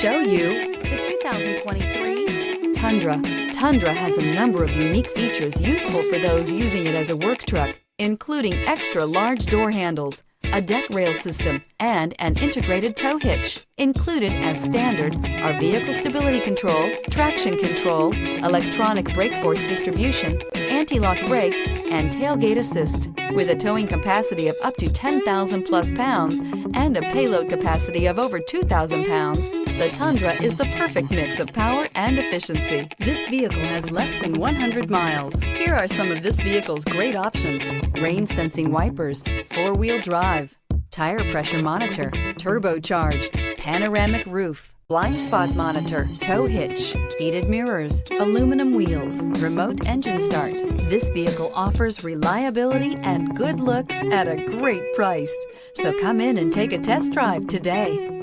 show you the 2023 Tundra. Tundra has a number of unique features useful for those using it as a work truck, including extra large door handles, a deck rail system, and an integrated tow hitch. Included as standard are vehicle stability control, traction control, electronic brake force distribution, anti-lock brakes, and tailgate assist. With a towing capacity of up to 10,000 plus pounds and a payload capacity of over 2,000 pounds, the Tundra is the perfect mix of power and efficiency. This vehicle has less than 100 miles. Here are some of this vehicle's great options: rain-sensing wipers, four-wheel drive, tire pressure monitor, turbocharged, panoramic roof, blind spot monitor, tow hitch, heated mirrors, aluminum wheels, remote engine start. This vehicle offers reliability and good looks at a great price. So come in and take a test drive today.